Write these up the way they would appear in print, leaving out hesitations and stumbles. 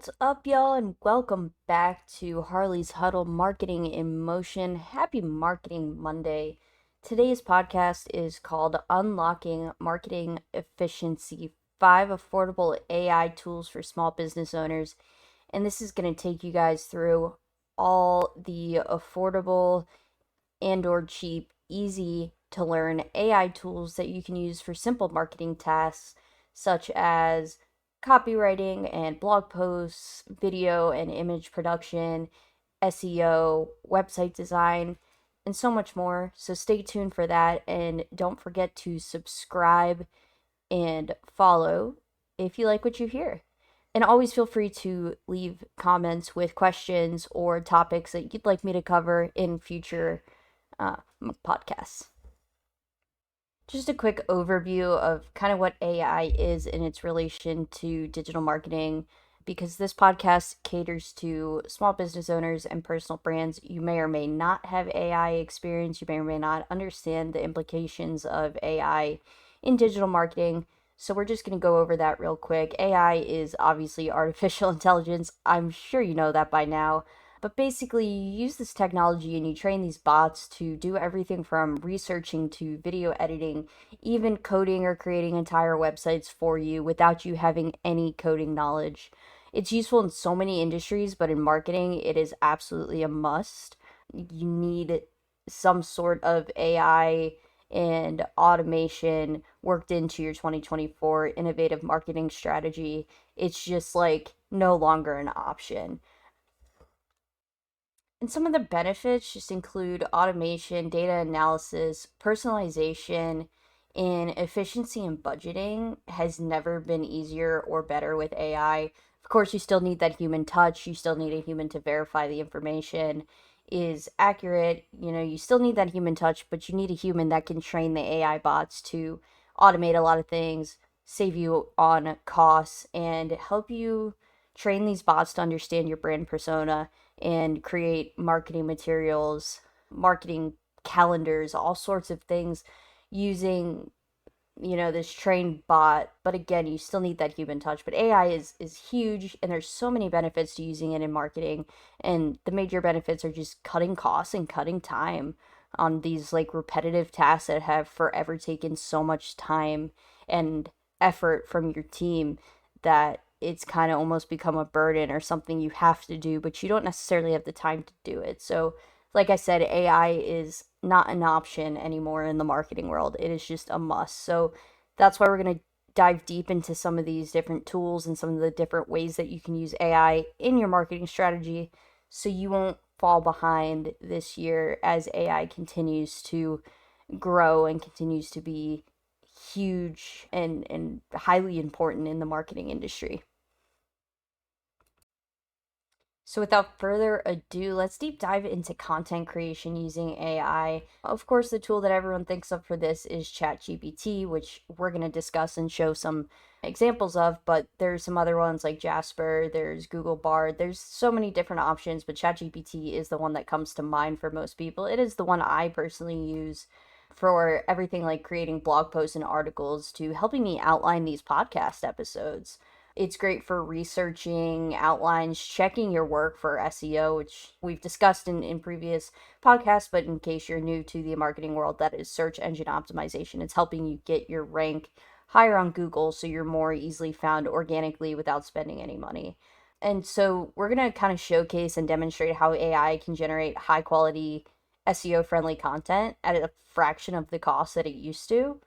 What's up, y'all, and welcome back to Harley's Huddle Marketing in Motion. Happy Marketing Monday. Today's podcast is called Unlocking Marketing Efficiency 5 Affordable AI Tools for Small Business Owners. And this is going to take you guys through all the affordable and/or cheap, easy to learn AI tools that you can use for simple marketing tasks such as copywriting and blog posts, video and image production, SEO, website design, and so much more. So stay tuned for that, and don't forget to subscribe and follow if you like what you hear. And always feel free to leave comments with questions or topics that you'd like me to cover in future podcasts. Just a quick overview of kind of what AI is in its relation to digital marketing, because this podcast caters to small business owners and personal brands. You may or may not have AI experience. You may or may not understand the implications of AI in digital marketing. So we're just going to go over that real quick. AI is obviously artificial intelligence. I'm sure you know that by now. But basically, you use this technology and you train these bots to do everything from researching to video editing, even coding or creating entire websites for you without you having any coding knowledge. It's useful in so many industries, but in marketing, it is absolutely a must. You need some sort of AI and automation worked into your 2024 innovative marketing strategy. It's just like no longer an option. And some of the benefits just include automation, data analysis, personalization, and efficiency and budgeting has never been easier or better with AI. Of course, you still need that human touch. You still need a human to verify the information is accurate. You still need that human touch, but you need a human that can train the AI bots to automate a lot of things, save you on costs, and help you train these bots to understand your brand persona and create marketing materials, marketing calendars, all sorts of things using this trained bot. But again, you still need that human touch. But AI is huge, and there's so many benefits to using it in marketing, and the major benefits are just cutting costs and cutting time on these like repetitive tasks that have forever taken so much time and effort from your team that it's kind of almost become a burden or something you have to do, but you don't necessarily have the time to do it. So, like I said, AI is not an option anymore in the marketing world. It is just a must. So, that's why we're going to dive deep into some of these different tools and some of the different ways that you can use AI in your marketing strategy so you won't fall behind this year as AI continues to grow and continues to be huge and highly important in the marketing industry. So without further ado, let's deep dive into content creation using AI. Of course, the tool that everyone thinks of for this is ChatGPT, which we're going to discuss and show some examples of, but there's some other ones like Jasper, there's Google Bard, there's so many different options, but ChatGPT is the one that comes to mind for most people. It is the one I personally use for everything like creating blog posts and articles to helping me outline these podcast episodes. It's great for researching outlines, checking your work for SEO, which we've discussed in previous podcasts, but in case you're new to the marketing world, that is search engine optimization. It's helping you get your rank higher on Google so you're more easily found organically without spending any money. And so we're going to kind of showcase and demonstrate how AI can generate high quality SEO friendly content at a fraction of the cost that it used to.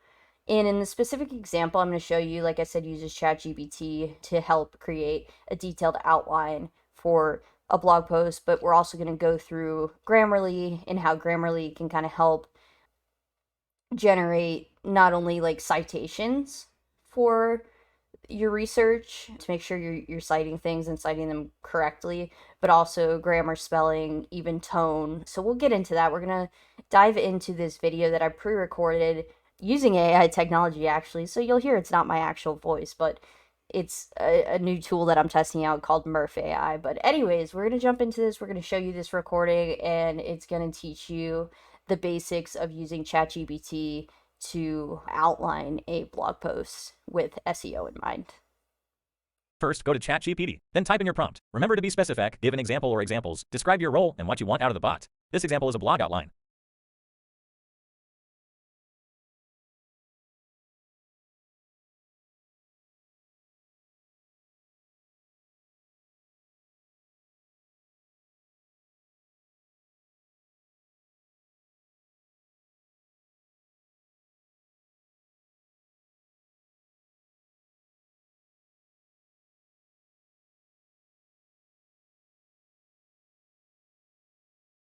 And in the specific example, I'm going to show you, like I said, uses ChatGPT to help create a detailed outline for a blog post, but we're also going to go through Grammarly and how Grammarly can kind of help generate not only like citations for your research to make sure you're citing things and citing them correctly, but also grammar, spelling, even tone. So we'll get into that. We're going to dive into this video that I pre-recorded using AI technology, actually. So you'll hear it's not my actual voice, but it's a new tool that I'm testing out called Murph AI. But anyways, we're going to jump into this. We're going to show you this recording, and it's going to teach you the basics of using ChatGPT to outline a blog post with SEO in mind. First, go to ChatGPT, then type in your prompt. Remember to be specific, give an example or examples, describe your role and what you want out of the bot. This example is a blog outline.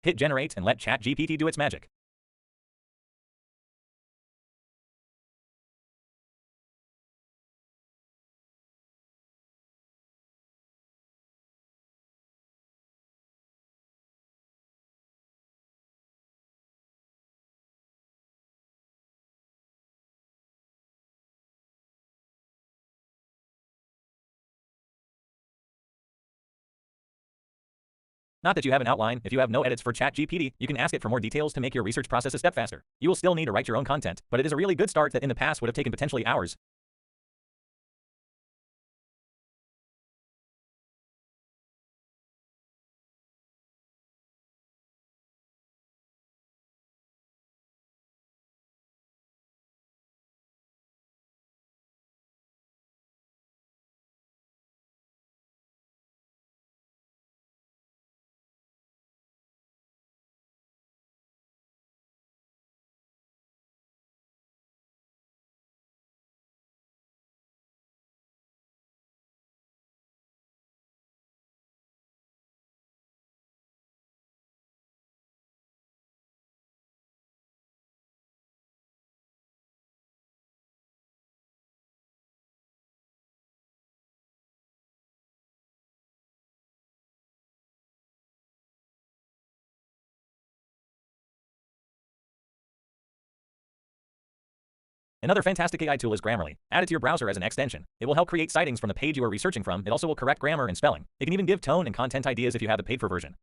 Hit generate and let ChatGPT do its magic. Not that you have an outline, if you have no edits for ChatGPT, you can ask it for more details to make your research process a step faster. You will still need to write your own content, but it is a really good start that in the past would have taken potentially hours. Another fantastic AI tool is Grammarly. Add it to your browser as an extension. It will help create citings from the page you are researching from. It also will correct grammar and spelling. It can even give tone and content ideas if you have the paid-for version.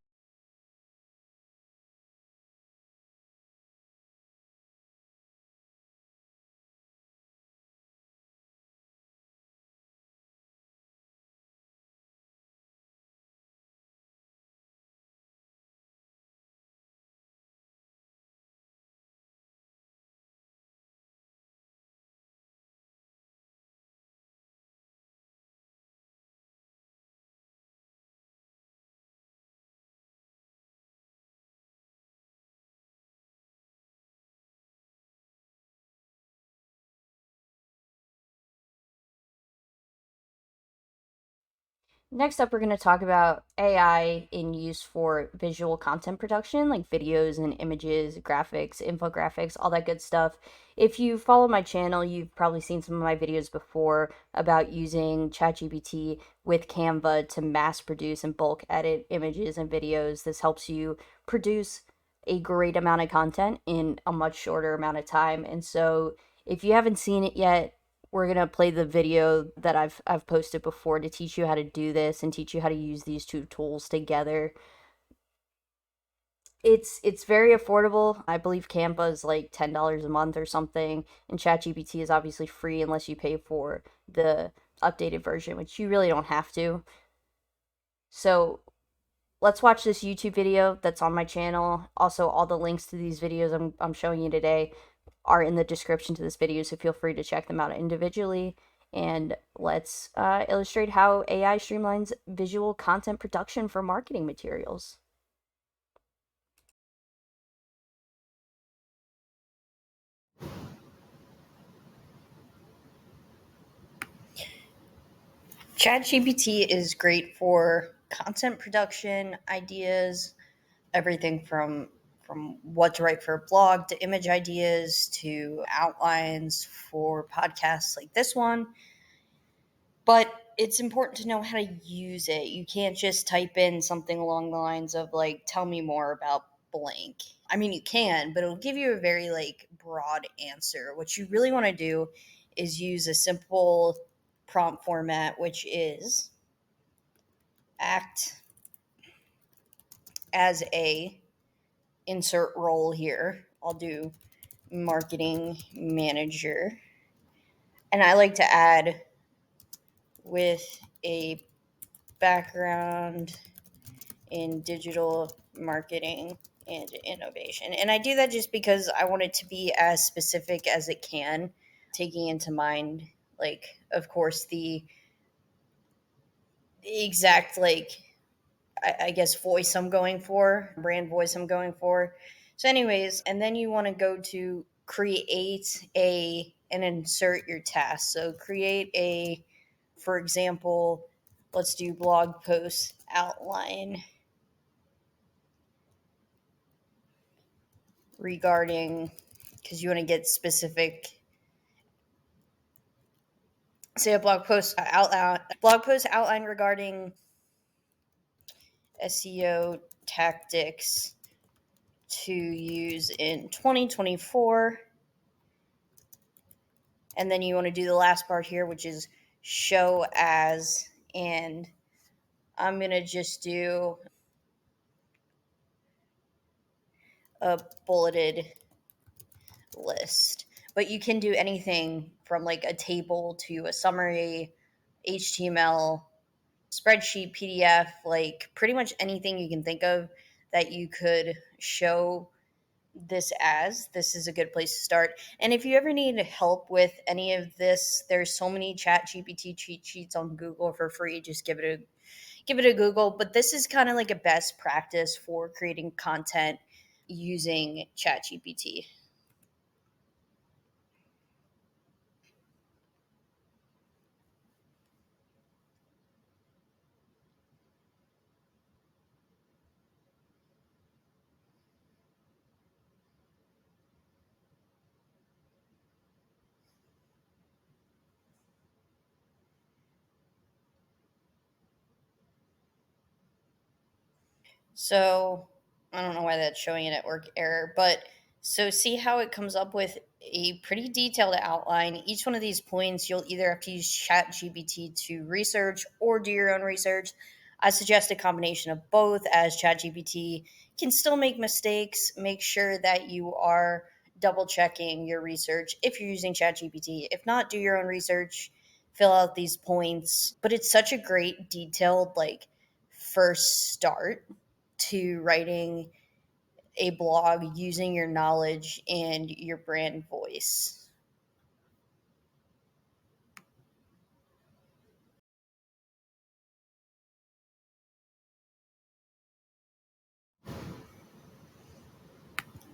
Next up, we're going to talk about AI in use for visual content production, like videos and images, graphics, infographics, all that good stuff. If you follow my channel, you've probably seen some of my videos before about using ChatGPT with Canva to mass produce and bulk edit images and videos. This helps you produce a great amount of content in a much shorter amount of time. And so, if you haven't seen it yet, we're gonna play the video that I've posted before to teach you how to do this and teach you how to use these two tools together. It's very affordable. I believe Canva is like $10 a month or something, and ChatGPT is obviously free unless you pay for the updated version, which you really don't have to. So let's watch this YouTube video that's on my channel. Also, all the links to these videos I'm showing you today are in the description to this video, so feel free to check them out individually. And let's illustrate how AI streamlines visual content production for marketing materials. ChatGPT is great for content production ideas, everything from what to write for a blog to image ideas to outlines for podcasts like this one. But it's important to know how to use it. You can't just type in something along the lines of like, tell me more about blank. I mean, you can, but it'll give you a very like broad answer. What you really want to do is use a simple prompt format, which is act as a insert role here. I'll do marketing manager. And I like to add with a background in digital marketing and innovation. And I do that just because I want it to be as specific as it can, taking into mind, like, of course, the exact, like, I guess, voice I'm going for, brand voice I'm going for. So, anyways, and then you want to go to create a and insert your task. So, create a, for example, let's do blog post outline regarding, because you want to get specific, say a blog post outline regarding SEO tactics to use in 2024. And then you want to do the last part here, which is show as, and I'm going to just do a bulleted list. But you can do anything from like a table to a summary, HTML, spreadsheet, PDF, like pretty much anything you can think of that you could show this as. This is a good place to start. And if you ever need help with any of this, there's so many ChatGPT cheat sheets on Google for free. Just give it a Google. But this is kind of like a best practice for creating content using ChatGPT. So I don't know why that's showing a network error, but so see how it comes up with a pretty detailed outline. Each one of these points, you'll either have to use ChatGPT to research or do your own research. I suggest a combination of both, as ChatGPT can still make mistakes. Make sure that you are double checking your research if you're using ChatGPT. If not, do your own research, fill out these points. But it's such a great detailed, like, first start to writing a blog using your knowledge and your brand voice.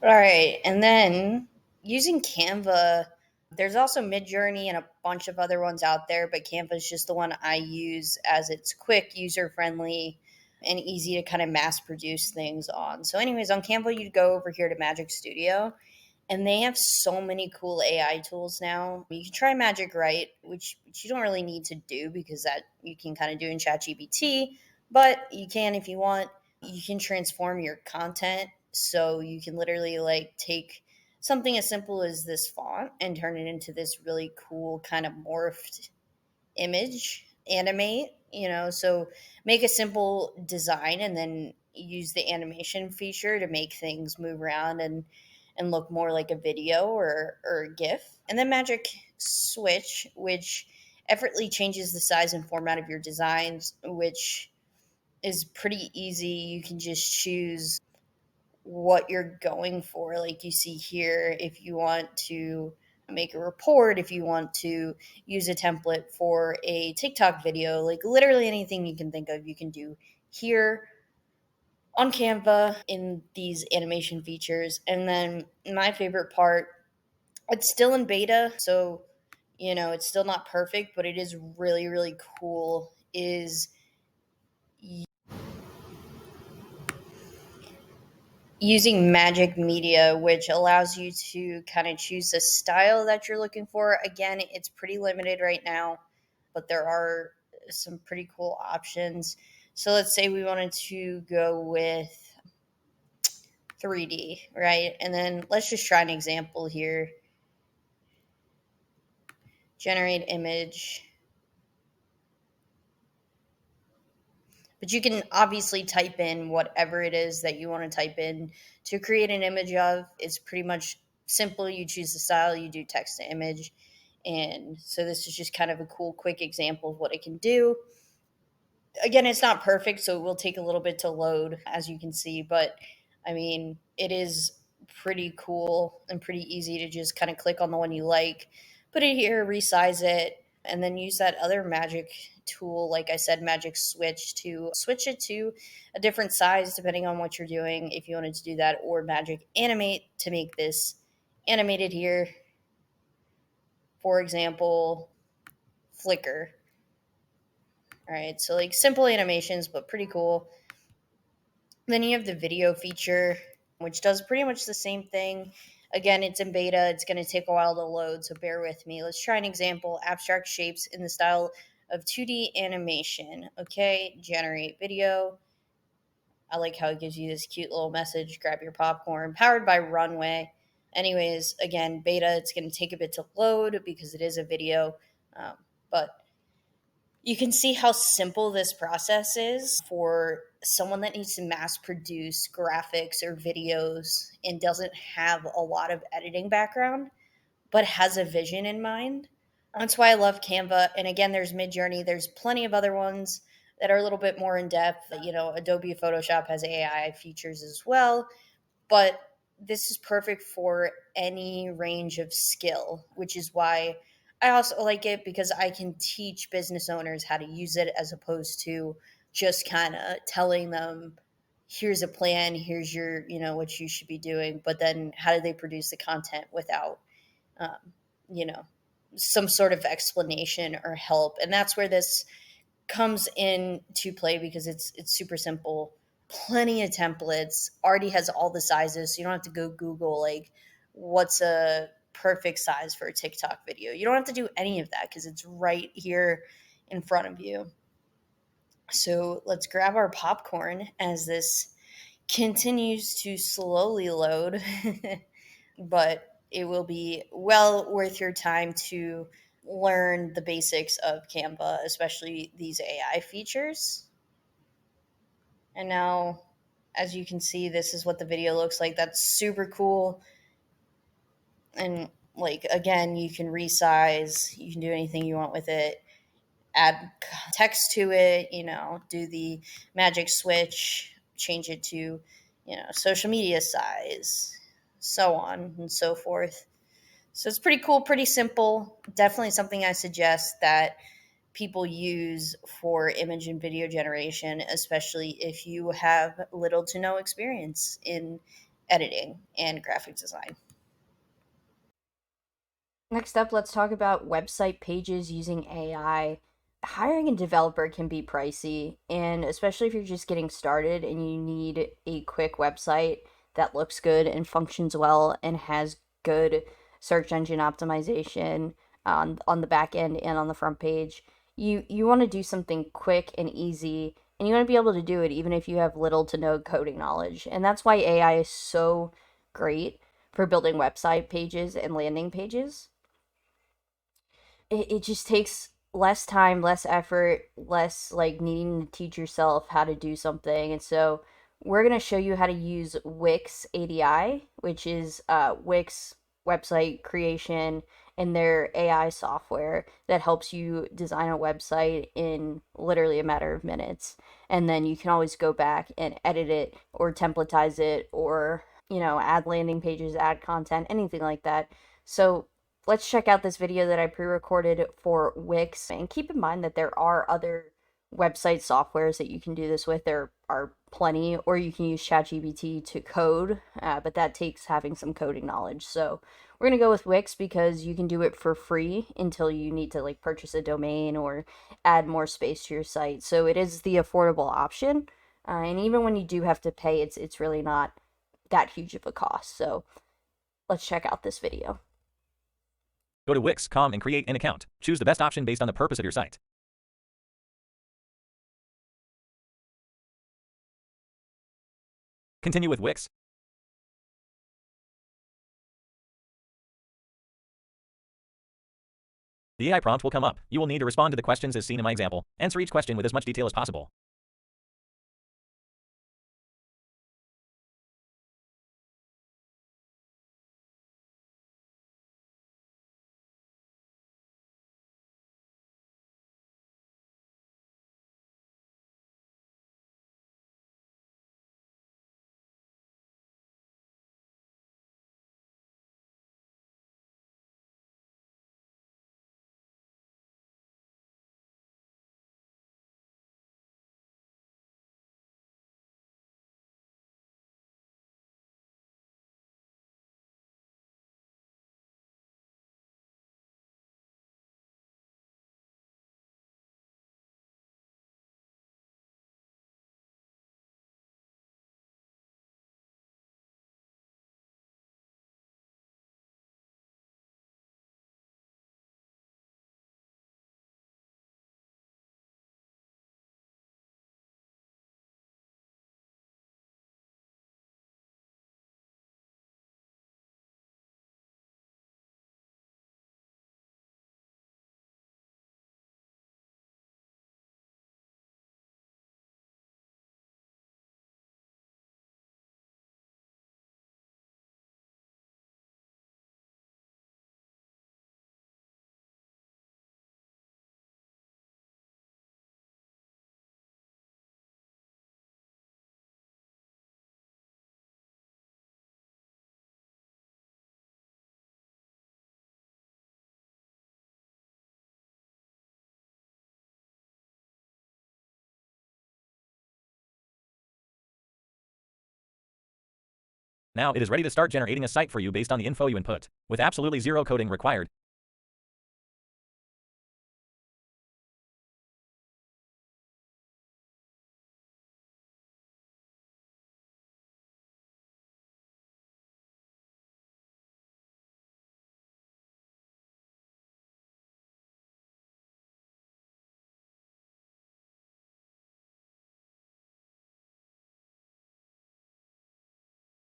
All right, and then using Canva, there's also Midjourney and a bunch of other ones out there, but Canva is just the one I use as it's quick, user friendly, and easy to kind of mass produce things on. So, anyways, on Canva, you'd go over here to Magic Studio, and they have so many cool AI tools now. You can try Magic Write, which you don't really need to do because that you can kind of do in ChatGPT, but you can if you want. You can transform your content, so you can literally like take something as simple as this font and turn it into this really cool kind of morphed image, animate, so make a simple design and then use the animation feature to make things move around and look more like a video or a GIF. And then Magic Switch, which effortlessly changes the size and format of your designs, which is pretty easy. You can just choose what you're going for. Like you see here, if you want to make a report, if you want to use a template for a TikTok video, like literally anything you can think of, you can do here on Canva in these animation features. And then my favorite part, it's still in beta, so it's still not perfect, but it is really, really cool, is using Magic Media, which allows you to kind of choose the style that you're looking for. Again, it's pretty limited right now, but there are some pretty cool options. So let's say we wanted to go with 3D, right? And then let's just try an example here. Generate image. But you can obviously type in whatever it is that you want to type in to create an image of. It's pretty much simple. You choose the style, you do text to image. And so this is just kind of a cool, quick example of what it can do. Again, it's not perfect, so it will take a little bit to load, as you can see, but I mean, it is pretty cool and pretty easy to just kind of click on the one you like, put it here, resize it, and then use that other magic tool, like I said, magic switch, to switch it to a different size depending on what you're doing, if you wanted to do that, or magic animate to make this animated here. For example, flicker. All right, so like simple animations, but pretty cool. Then you have the video feature, which does pretty much the same thing. Again, it's in beta. It's going to take a while to load, so bear with me. Let's try an example. Abstract shapes in the style of 2D animation. Okay, generate video. I like how it gives you this cute little message, grab your popcorn, powered by Runway. Anyways, again, beta, it's going to take a bit to load because it is a video. But you can see how simple this process is for someone that needs to mass produce graphics or videos and doesn't have a lot of editing background, but has a vision in mind. That's why I love Canva. And again, there's Midjourney. There's plenty of other ones that are a little bit more in depth. You know, Adobe Photoshop has AI features as well, but this is perfect for any range of skill, which is why I also like it, because I can teach business owners how to use it as opposed to just kind of telling them, here's a plan, here's your, what you should be doing. But then how do they produce the content without, um, you know, some sort of explanation or help? And that's where this comes into play, because it's super simple, plenty of templates, already has all the sizes, so you don't have to go Google like what's a perfect size for a TikTok video. You don't have to do any of that because it's right here in front of you. So let's grab our popcorn as this continues to slowly load, but it will be well worth your time to learn the basics of Canva, especially these AI features. And now, as you can see, this is what the video looks like. That's super cool. And like, again, you can resize, you can do anything you want with it, add text to it, do the magic switch, change it to, social media size, so on and so forth. So it's pretty cool, pretty simple. Definitely something I suggest that people use for image and video generation, especially if you have little to no experience in editing and graphic design. Next up, let's talk about website pages using AI. Hiring a developer can be pricey, and especially if you're just getting started and you need a quick website that looks good and functions well and has good search engine optimization on the back end and on the front page. You want to do something quick and easy, and you want to be able to do it even if you have little to no coding knowledge. And that's why AI is so great for building website pages and landing pages. It just takes less time, less effort, less like needing to teach yourself how to do something. And so we're going to show you how to use WixADI, which is Wix website creation and their AI software that helps you design a website in literally a matter of minutes. And then you can always go back and edit it or templatize it, or, add landing pages, add content, anything like that. So let's check out this video that I pre-recorded for Wix. And keep in mind that there are other website softwares that you can do this with. There are plenty, or you can use ChatGPT to code, but that takes having some coding knowledge. So we're gonna go with Wix because you can do it for free until you need to like purchase a domain or add more space to your site. So it is the affordable option, and even when you do have to pay, it's really not that huge of a cost. So let's check out this video. Go to Wix.com and create an account. Choose the best option based on the purpose of your site. Continue with Wix. The AI prompt will come up. You will need to respond to the questions as seen in my example. Answer each question with as much detail as possible. Now it is ready to start generating a site for you based on the info you input, with absolutely zero coding required.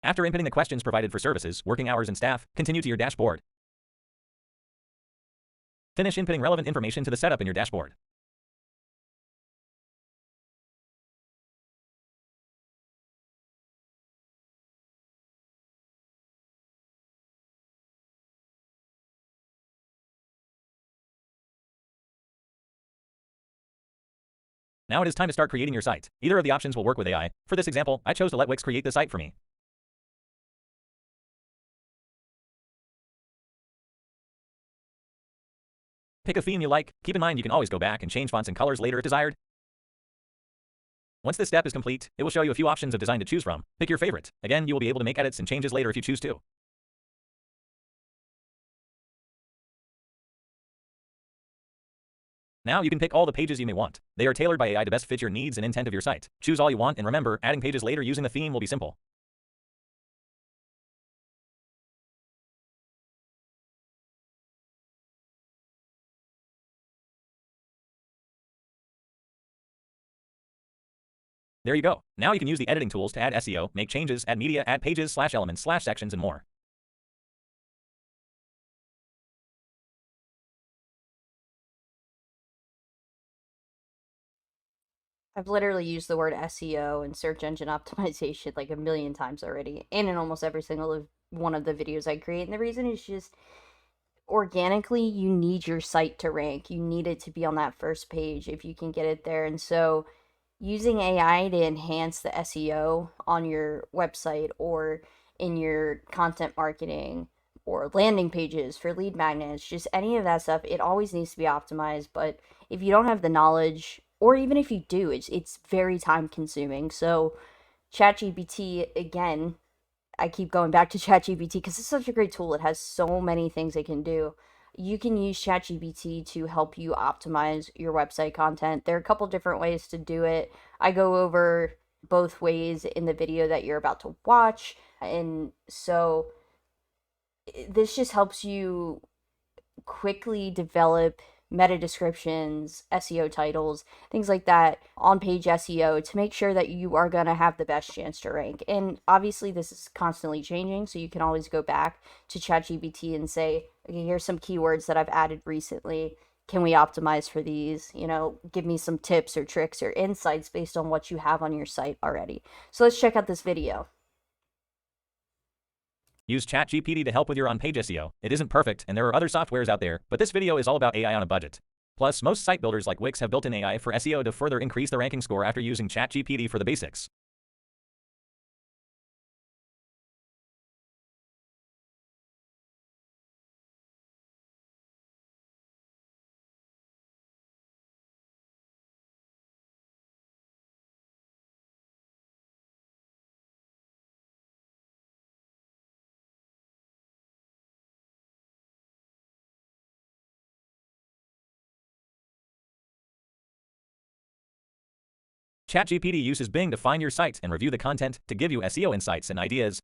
After inputting the questions provided for services, working hours, and staff, continue to your dashboard. Finish inputting relevant information to the setup in your dashboard. Now it is time to start creating your site. Either of the options will work with AI. For this example, I chose to let Wix create the site for me. Pick a theme you like. Keep in mind you can always go back and change fonts and colors later if desired. Once this step is complete, it will show you a few options of design to choose from. Pick your favorite. Again, you will be able to make edits and changes later if you choose to. Now you can pick all the pages you may want. They are tailored by AI to best fit your needs and intent of your site. Choose all you want, and remember, adding pages later using the theme will be simple. There you go. Now you can use the editing tools to add SEO, make changes, add media, add pages, /elements, /sections, and more. I've literally used the word SEO and search engine optimization like a million times already, and in almost every single one of the videos I create. And the reason is just organically, you need your site to rank. You need it to be on that first page if you can get it there. And so, using AI to enhance the SEO on your website or in your content marketing or landing pages for lead magnets, just any of that stuff, it always needs to be optimized. But if you don't have the knowledge, or even if you do, it's very time consuming. So ChatGPT, again, I keep going back to ChatGPT because it's such a great tool. It has so many things it can do. You can use ChatGPT to help you optimize your website content. There are a couple different ways to do it. I go over both ways in the video that you're about to watch. And so this just helps you quickly develop meta descriptions, SEO titles, things like that on page SEO to make sure that you are going to have the best chance to rank. And obviously, this is constantly changing, so you can always go back to ChatGPT and say, okay, here's some keywords that I've added recently. Can we optimize for these? You know, give me some tips or tricks or insights based on what you have on your site already. So let's check out this video. Use ChatGPT to help with your on-page SEO. It isn't perfect, and there are other softwares out there, but this video is all about AI on a budget. Plus, most site builders like Wix have built-in AI for SEO to further increase the ranking score after using ChatGPT for the basics. ChatGPT uses Bing to find your site and review the content to give you SEO insights and ideas.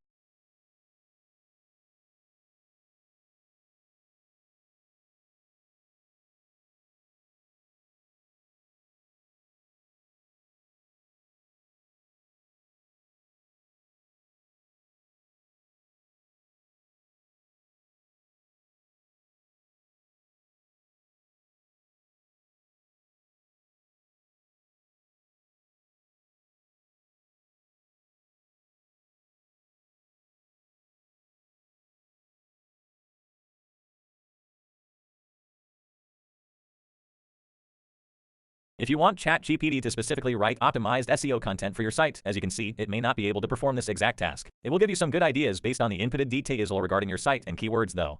If you want ChatGPT to specifically write optimized SEO content for your site, as you can see, it may not be able to perform this exact task. It will give you some good ideas based on the inputted details regarding your site and keywords though.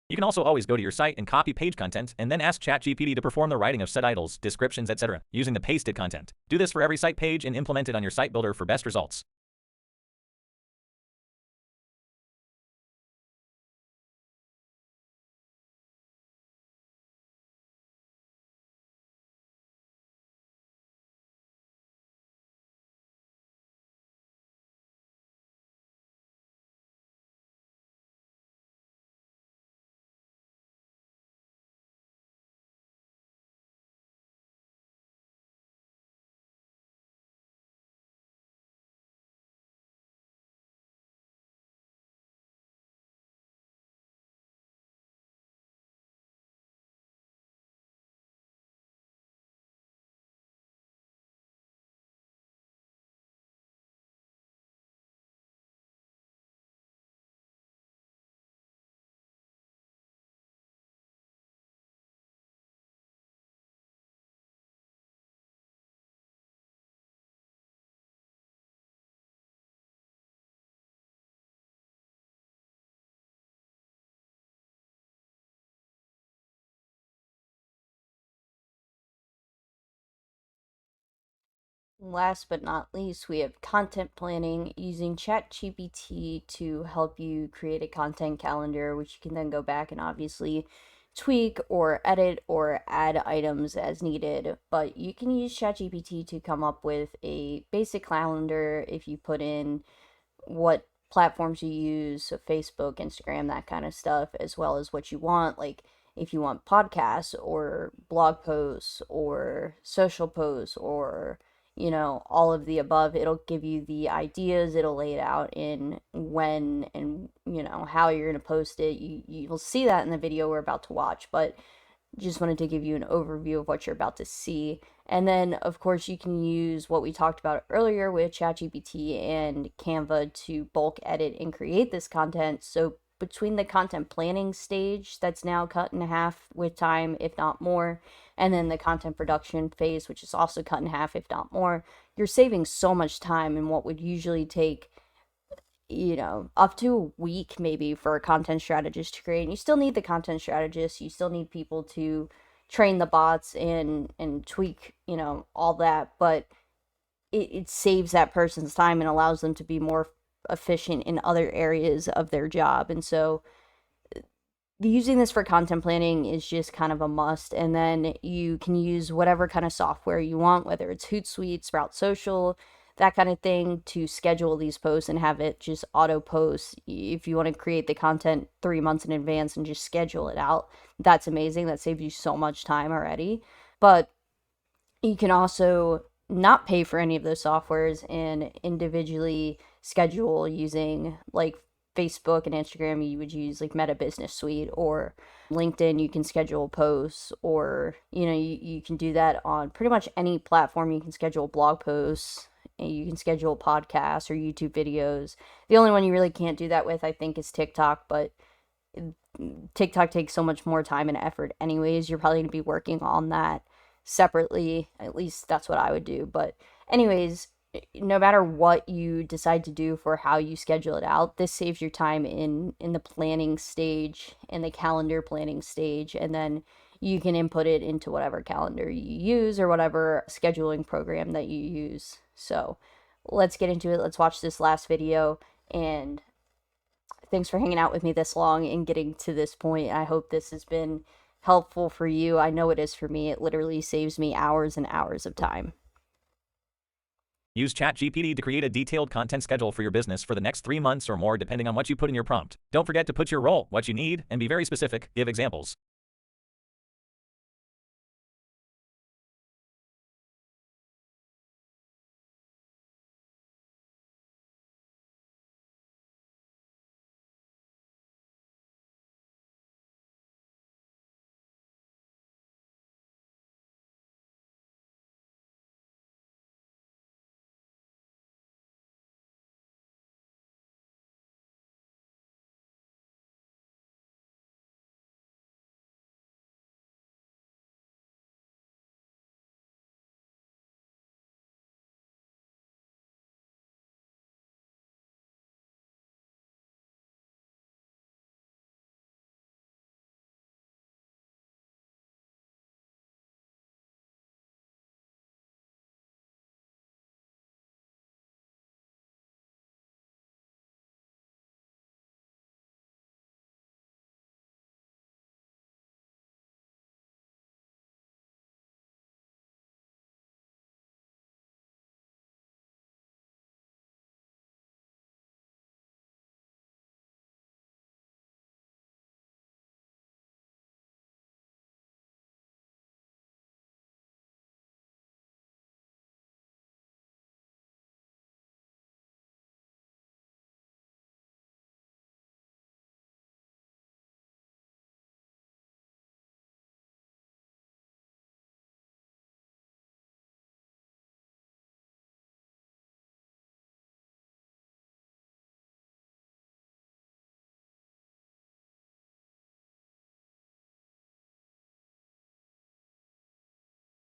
You can also always go to your site and copy page content and then ask ChatGPT to perform the writing of subtitles, descriptions, etc. using the pasted content. Do this for every site page and implement it on your site builder for best results. Last but not least, we have content planning using ChatGPT to help you create a content calendar, which you can then go back and obviously tweak or edit or add items as needed. But you can use ChatGPT to come up with a basic calendar if you put in what platforms you use, so Facebook, Instagram, that kind of stuff, as well as what you want, like if you want podcasts or blog posts or social posts or all of the above. It'll give you the ideas, it'll lay it out in when and how you're going to post it. You'll see that in the video we're about to watch, but just wanted to give you an overview of what you're about to see. And then, of course, you can use what we talked about earlier with ChatGPT and Canva to bulk edit and create this content. So, between the content planning stage that's now cut in half with time, if not more, and then the content production phase, which is also cut in half, if not more, you're saving so much time in what would usually take up to a week maybe for a content strategist to create. And you still need the content strategist, you still need people to train the bots and tweak, all that, but it saves that person's time and allows them to be more efficient in other areas of their job. And so using this for content planning is just kind of a must. And then you can use whatever kind of software you want, whether it's Hootsuite, Sprout Social, that kind of thing, to schedule these posts and have it just auto post. If you want to create the content 3 months in advance and just schedule it out, that's amazing. That saves you so much time already. But you can also not pay for any of those softwares and individually schedule using like Facebook and Instagram. You would use like Meta Business Suite, or LinkedIn, you can schedule posts, or you can do that on pretty much any platform. You can schedule blog posts, and you can schedule podcasts or YouTube videos. The only one you really can't do that with, I think, is TikTok, but TikTok takes so much more time and effort anyways. You're probably going to be working on that separately. At least that's what I would do. But anyways, no matter what you decide to do for how you schedule it out, this saves your time in the planning stage, in the calendar planning stage, and then you can input it into whatever calendar you use or whatever scheduling program that you use. So let's get into it. Let's watch this last video, and thanks for hanging out with me this long and getting to this point. I hope this has been helpful for you. I know it is for me. It literally saves me hours and hours of time. Use ChatGPT to create a detailed content schedule for your business for the next 3 months or more, depending on what you put in your prompt. Don't forget to put your role, what you need, and be very specific. Give examples.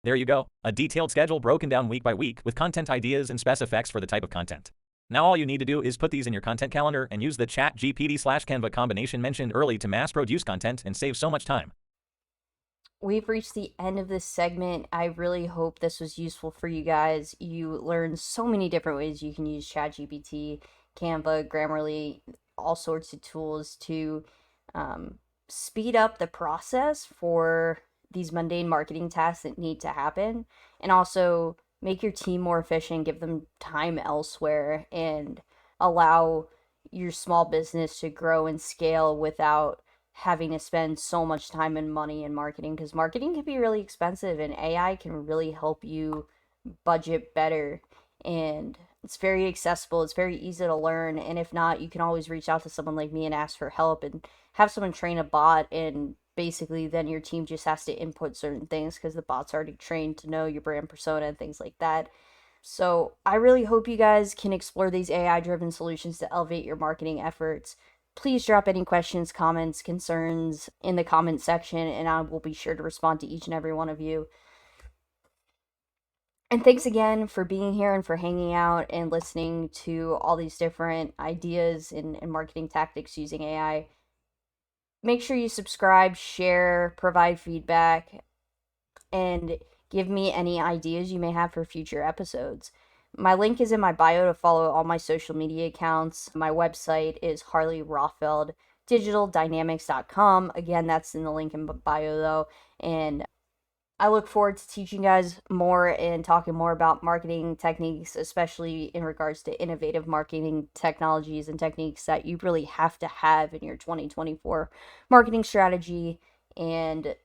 There you go, a detailed schedule broken down week by week with content ideas and specifics for the type of content. Now all you need to do is put these in your content calendar and use the ChatGPT/Canva combination mentioned early to mass produce content and save so much time. We've reached the end of this segment. I really hope this was useful for you guys. You learned so many different ways you can use ChatGPT, Canva, Grammarly, all sorts of tools to um, speed up the process for these mundane marketing tasks that need to happen, and also make your team more efficient, give them time elsewhere, and allow your small business to grow and scale without having to spend so much time and money in marketing, because marketing can be really expensive and AI can really help you budget better. And it's very accessible, it's very easy to learn. And if not, you can always reach out to someone like me and ask for help and have someone train a bot. And basically, then your team just has to input certain things because the bot's already trained to know your brand persona and things like that. So I really hope you guys can explore these AI driven solutions to elevate your marketing efforts. Please drop any questions, comments, concerns in the comment section, and I will be sure to respond to each and every one of you. And thanks again for being here and for hanging out and listening to all these different ideas and marketing tactics using AI. Make sure you subscribe, share, provide feedback, and give me any ideas you may have for future episodes. My link is in my bio to follow all my social media accounts. My website is harleyrothfelddigitaldynamics.com. Again, that's in the link in bio though. And I look forward to teaching you guys more and talking more about marketing techniques, especially in regards to innovative marketing technologies and techniques that you really have to have in your 2024 marketing strategy. And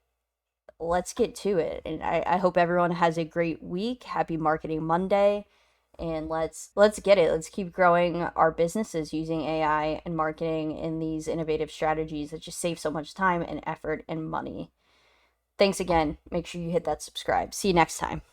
let's get to it. And I hope everyone has a great week. Happy Marketing Monday. And let's get it. Let's keep growing our businesses using AI and marketing in these innovative strategies that just save so much time and effort and money. Thanks again. Make sure you hit that subscribe. See you next time.